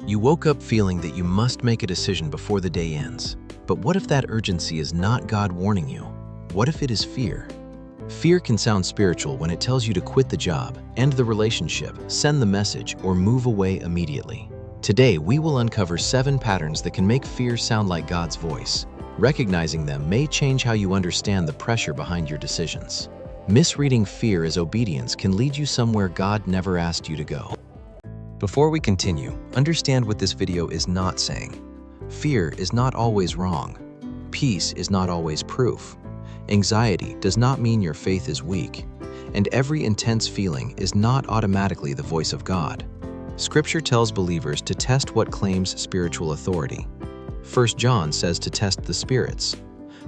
You woke up feeling that you must make a decision before the day ends. But what if that urgency is not God warning you? What if it is fear? Fear can sound spiritual when it tells you to quit the job, end the relationship, send the message, or move away immediately. Today, we will uncover 7 patterns that can make fear sound like God's voice. Recognizing them may change how you understand the pressure behind your decisions. Misreading fear as obedience can lead you somewhere God never asked you to go. Before we continue, understand what this video is not saying. Fear is not always wrong. Peace is not always proof. Anxiety does not mean your faith is weak. And every intense feeling is not automatically the voice of God. Scripture tells believers to test what claims spiritual authority. 1 John says to test the spirits.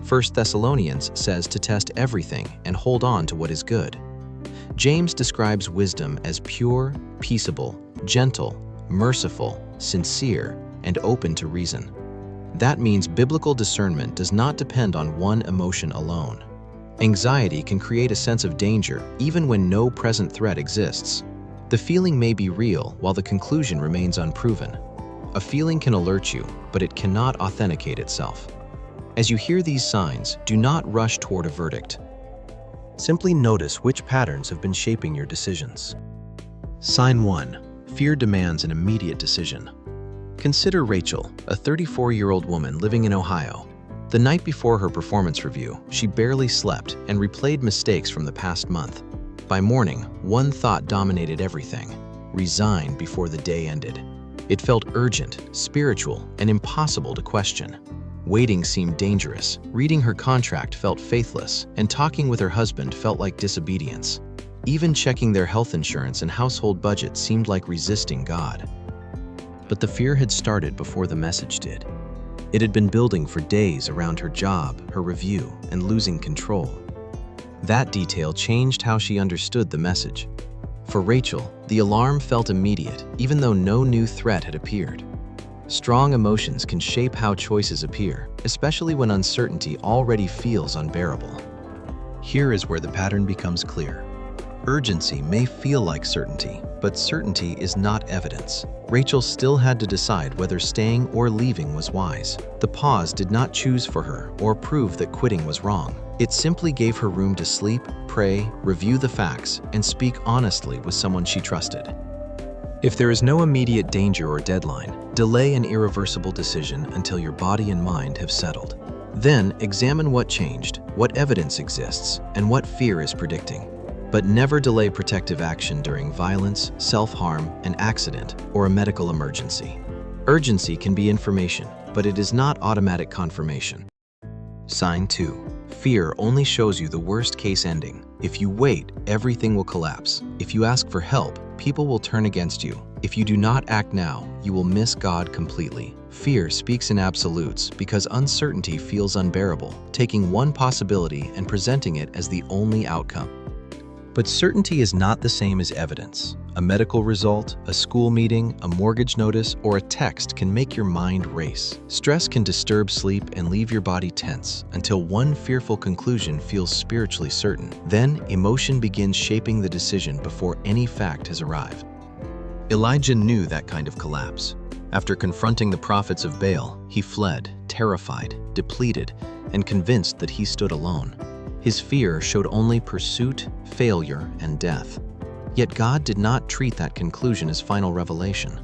1 Thessalonians says to test everything and hold on to what is good. James describes wisdom as pure, peaceable, gentle, merciful, sincere, and open to reason. That means biblical discernment does not depend on one emotion alone. Anxiety can create a sense of danger even when no present threat exists. The feeling may be real while the conclusion remains unproven. A feeling can alert you, but it cannot authenticate itself. As you hear these signs, do not rush toward a verdict. Simply notice which patterns have been shaping your decisions. Sign 1. Fear demands an immediate decision. Consider Rachel, a 34-year-old woman living in Ohio. The night before her performance review, she barely slept and replayed mistakes from the past month. By morning, one thought dominated everything: resign before the day ended. It felt urgent, spiritual, and impossible to question. Waiting seemed dangerous, reading her contract felt faithless, and talking with her husband felt like disobedience. Even checking their health insurance and household budget seemed like resisting God. But the fear had started before the message did. It had been building for days around her job, her review, and losing control. That detail changed how she understood the message. For Rachel, the alarm felt immediate, even though no new threat had appeared. Strong emotions can shape how choices appear, especially when uncertainty already feels unbearable. Here is where the pattern becomes clear. Urgency may feel like certainty, but certainty is not evidence. Rachel still had to decide whether staying or leaving was wise. The pause did not choose for her or prove that quitting was wrong. It simply gave her room to sleep, pray, review the facts, and speak honestly with someone she trusted. If there is no immediate danger or deadline, delay an irreversible decision until your body and mind have settled. Then examine what changed, what evidence exists, and what fear is predicting. But never delay protective action during violence, self-harm, an accident, or a medical emergency. Urgency can be information, but it is not automatic confirmation. Sign 2. Fear only shows you the worst-case ending. If you wait, everything will collapse. If you ask for help, people will turn against you. If you do not act now, you will miss God completely. Fear speaks in absolutes because uncertainty feels unbearable, taking one possibility and presenting it as the only outcome. But certainty is not the same as evidence. A medical result, a school meeting, a mortgage notice, or a text can make your mind race. Stress can disturb sleep and leave your body tense until one fearful conclusion feels spiritually certain. Then, emotion begins shaping the decision before any fact has arrived. Elijah knew that kind of collapse. After confronting the prophets of Baal, he fled, terrified, depleted, and convinced that he stood alone. His fear showed only pursuit, failure, and death. Yet God did not treat that conclusion as final revelation.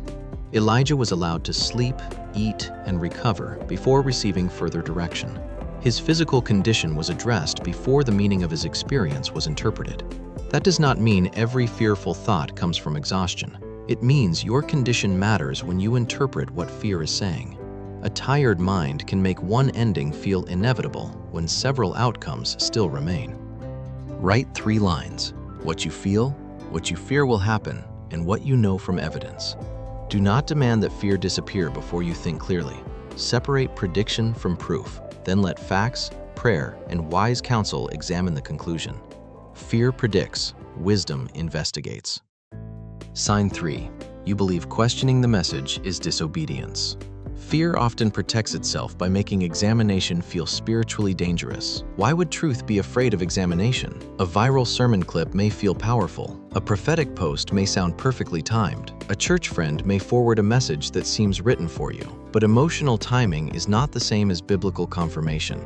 Elijah was allowed to sleep, eat, and recover before receiving further direction. His physical condition was addressed before the meaning of his experience was interpreted. That does not mean every fearful thought comes from exhaustion. It means your condition matters when you interpret what fear is saying. A tired mind can make one ending feel inevitable when several outcomes still remain. Write 3 lines: what you feel, what you fear will happen, and what you know from evidence. Do not demand that fear disappear before you think clearly. Separate prediction from proof, then let facts, prayer, and wise counsel examine the conclusion. Fear predicts, wisdom investigates. Sign 3. You believe questioning the message is disobedience. Fear often protects itself by making examination feel spiritually dangerous. Why would truth be afraid of examination? A viral sermon clip may feel powerful. A prophetic post may sound perfectly timed. A church friend may forward a message that seems written for you. But emotional timing is not the same as biblical confirmation.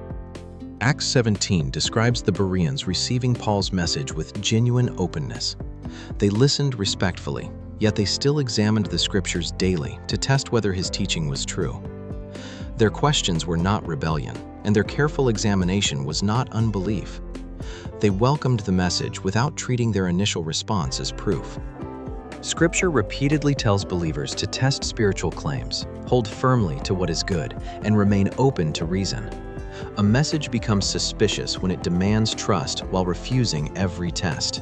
Acts 17 describes the Bereans receiving Paul's message with genuine openness. They listened respectfully, yet they still examined the scriptures daily to test whether his teaching was true. Their questions were not rebellion, and their careful examination was not unbelief. They welcomed the message without treating their initial response as proof. Scripture repeatedly tells believers to test spiritual claims, hold firmly to what is good, and remain open to reason. A message becomes suspicious when it demands trust while refusing every test.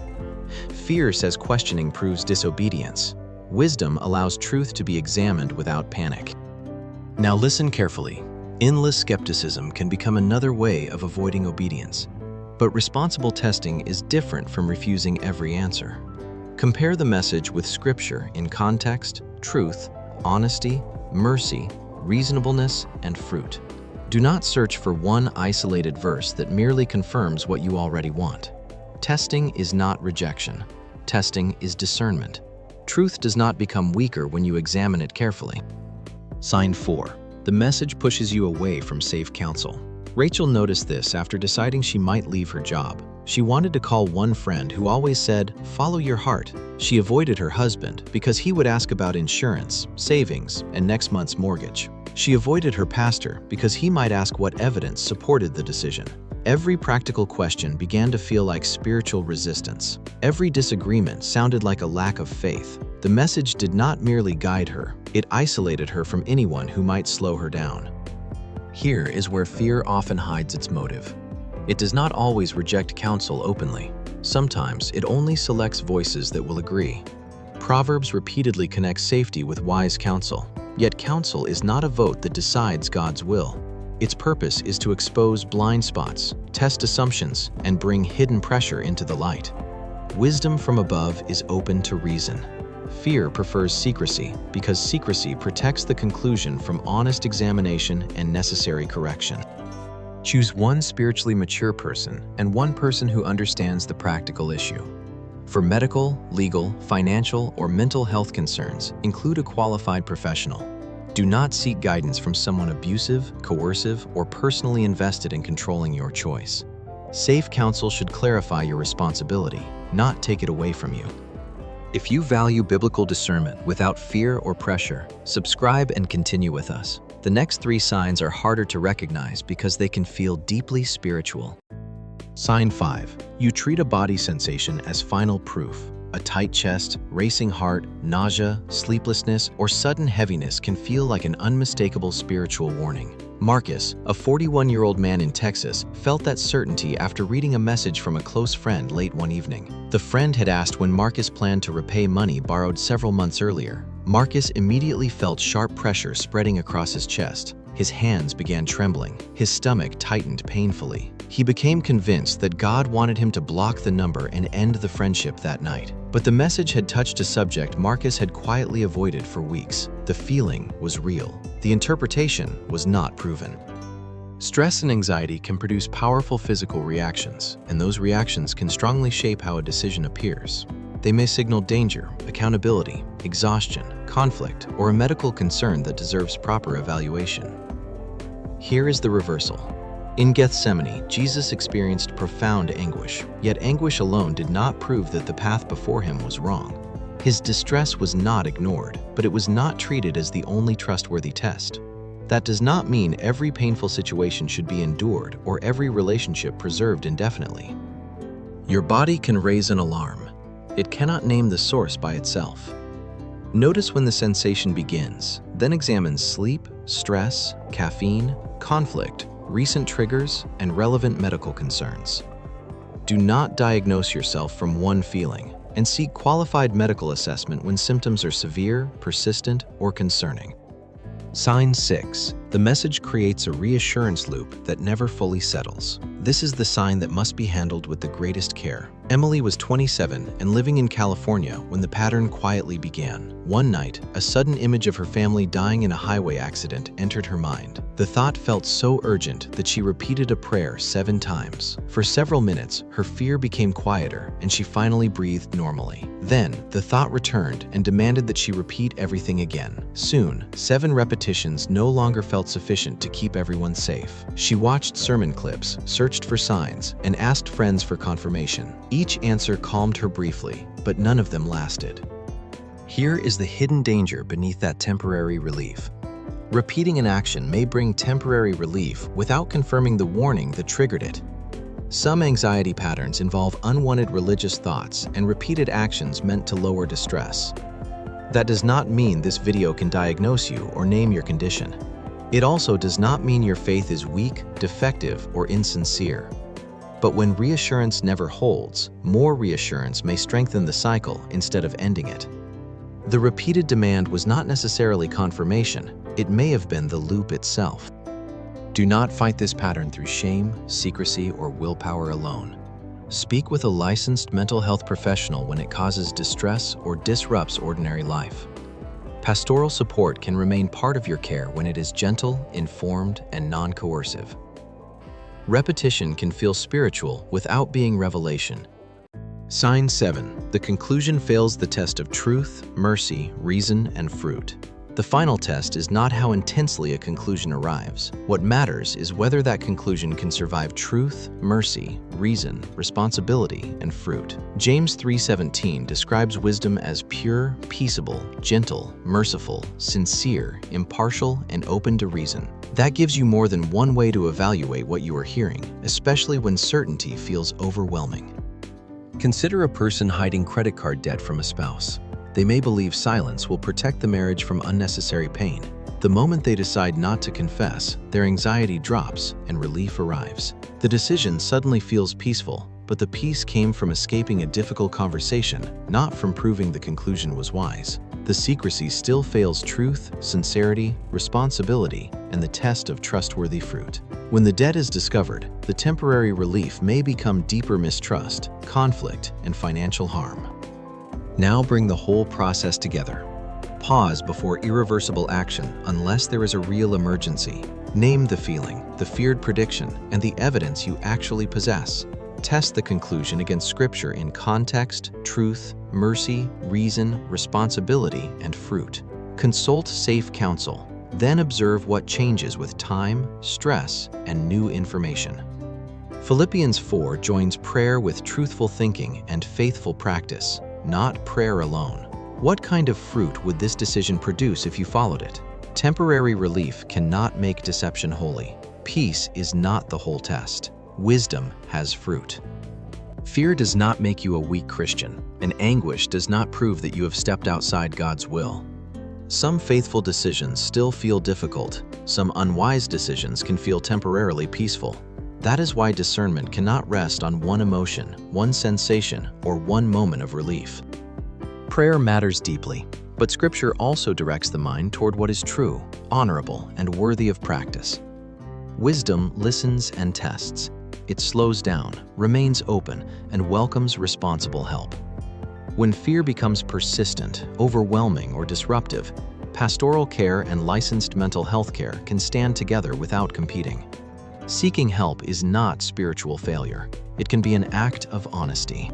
Fear says questioning proves disobedience. Wisdom allows truth to be examined without panic. Now listen carefully. Endless skepticism can become another way of avoiding obedience. But responsible testing is different from refusing every answer. Compare the message with Scripture in context, truth, honesty, mercy, reasonableness, and fruit. Do not search for one isolated verse that merely confirms what you already want. Testing is not rejection. Testing is discernment. Truth does not become weaker when you examine it carefully. Sign 4. The message pushes you away from safe counsel. Rachel noticed this after deciding she might leave her job. She wanted to call one friend who always said, "Follow your heart." She avoided her husband because he would ask about insurance, savings, and next month's mortgage. She avoided her pastor because he might ask what evidence supported the decision. Every practical question began to feel like spiritual resistance. Every disagreement sounded like a lack of faith. The message did not merely guide her, it isolated her from anyone who might slow her down. Here is where fear often hides its motive. It does not always reject counsel openly. Sometimes it only selects voices that will agree. Proverbs repeatedly connect safety with wise counsel. Yet counsel is not a vote that decides God's will. Its purpose is to expose blind spots, test assumptions, and bring hidden pressure into the light. Wisdom from above is open to reason. Fear prefers secrecy because secrecy protects the conclusion from honest examination and necessary correction. Choose one spiritually mature person and one person who understands the practical issue. For medical, legal, financial, or mental health concerns, include a qualified professional. Do not seek guidance from someone abusive, coercive, or personally invested in controlling your choice. Safe counsel should clarify your responsibility, not take it away from you. If you value biblical discernment without fear or pressure, subscribe and continue with us. The next 3 signs are harder to recognize because they can feel deeply spiritual. Sign 5. You treat a body sensation as final proof. A tight chest, racing heart, nausea, sleeplessness, or sudden heaviness can feel like an unmistakable spiritual warning. Marcus, a 41-year-old man in Texas, felt that certainty after reading a message from a close friend late one evening. The friend had asked when Marcus planned to repay money borrowed several months earlier. Marcus immediately felt sharp pressure spreading across his chest. His hands began trembling. His stomach tightened painfully. He became convinced that God wanted him to block the number and end the friendship that night. But the message had touched a subject Marcus had quietly avoided for weeks. The feeling was real. The interpretation was not proven. Stress and anxiety can produce powerful physical reactions, and those reactions can strongly shape how a decision appears. They may signal danger, accountability, exhaustion, conflict, or a medical concern that deserves proper evaluation. Here is the reversal. In Gethsemane, Jesus experienced profound anguish, yet anguish alone did not prove that the path before him was wrong. His distress was not ignored, but it was not treated as the only trustworthy test. That does not mean every painful situation should be endured or every relationship preserved indefinitely. Your body can raise an alarm. It cannot name the source by itself. Notice when the sensation begins, then examine sleep, stress, caffeine, conflict, recent triggers, and relevant medical concerns. Do not diagnose yourself from one feeling, and seek qualified medical assessment when symptoms are severe, persistent, or concerning. Sign 6. The message creates a reassurance loop that never fully settles. This is the sign that must be handled with the greatest care. Emily was 27 and living in California when the pattern quietly began. One night, a sudden image of her family dying in a highway accident entered her mind. The thought felt so urgent that she repeated a prayer 7 times. For several minutes, her fear became quieter and she finally breathed normally. Then, the thought returned and demanded that she repeat everything again. Soon, 7 repetitions no longer felt sufficient to keep everyone safe. She watched sermon clips, searched for signs, and asked friends for confirmation. Each answer calmed her briefly, but none of them lasted. Here is the hidden danger beneath that temporary relief. Repeating an action may bring temporary relief without confirming the warning that triggered it. Some anxiety patterns involve unwanted religious thoughts and repeated actions meant to lower distress. That does not mean this video can diagnose you or name your condition. It also does not mean your faith is weak, defective, or insincere. But when reassurance never holds, more reassurance may strengthen the cycle instead of ending it. The repeated demand was not necessarily confirmation, it may have been the loop itself. Do not fight this pattern through shame, secrecy, or willpower alone. Speak with a licensed mental health professional when it causes distress or disrupts ordinary life. Pastoral support can remain part of your care when it is gentle, informed, and non-coercive. Repetition can feel spiritual without being revelation. Sign 7. The conclusion fails the test of truth, mercy, reason, and fruit. The final test is not how intensely a conclusion arrives. What matters is whether that conclusion can survive truth, mercy, reason, responsibility, and fruit. James 3:17 describes wisdom as pure, peaceable, gentle, merciful, sincere, impartial, and open to reason. That gives you more than one way to evaluate what you are hearing, especially when certainty feels overwhelming. Consider a person hiding credit card debt from a spouse. They may believe silence will protect the marriage from unnecessary pain. The moment they decide not to confess, their anxiety drops and relief arrives. The decision suddenly feels peaceful, but the peace came from escaping a difficult conversation, not from proving the conclusion was wise. The secrecy still fails truth, sincerity, responsibility, and the test of trustworthy fruit. When the debt is discovered, the temporary relief may become deeper mistrust, conflict, and financial harm. Now bring the whole process together. Pause before irreversible action unless there is a real emergency. Name the feeling, the feared prediction, and the evidence you actually possess. Test the conclusion against Scripture in context, truth, mercy, reason, responsibility, and fruit. Consult safe counsel, then observe what changes with time, stress, and new information. Philippians 4 joins prayer with truthful thinking and faithful practice, not prayer alone. What kind of fruit would this decision produce if you followed it? Temporary relief cannot make deception holy. Peace is not the whole test. Wisdom has fruit. Fear does not make you a weak Christian, and anguish does not prove that you have stepped outside God's will. Some faithful decisions still feel difficult. Some unwise decisions can feel temporarily peaceful. That is why discernment cannot rest on one emotion, one sensation, or one moment of relief. Prayer matters deeply, but Scripture also directs the mind toward what is true, honorable, and worthy of practice. Wisdom listens and tests. It slows down, remains open, and welcomes responsible help. When fear becomes persistent, overwhelming, or disruptive, pastoral care and licensed mental health care can stand together without competing. Seeking help is not spiritual failure. It can be an act of honesty.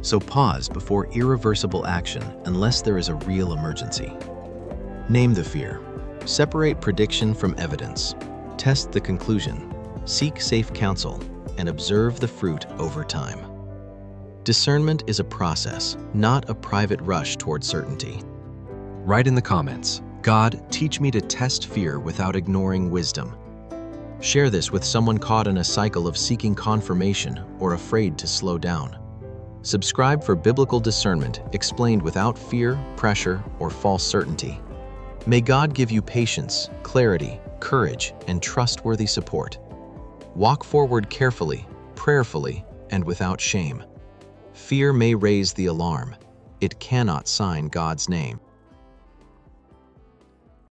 So pause before irreversible action unless there is a real emergency. Name the fear. Separate prediction from evidence. Test the conclusion. Seek safe counsel, and observe the fruit over time. Discernment is a process, not a private rush toward certainty. Write in the comments, "God, teach me to test fear without ignoring wisdom." Share this with someone caught in a cycle of seeking confirmation or afraid to slow down. Subscribe for biblical discernment explained without fear, pressure, or false certainty. May God give you patience, clarity, courage, and trustworthy support. Walk forward carefully, prayerfully, and without shame. Fear may raise the alarm. It cannot sign God's name.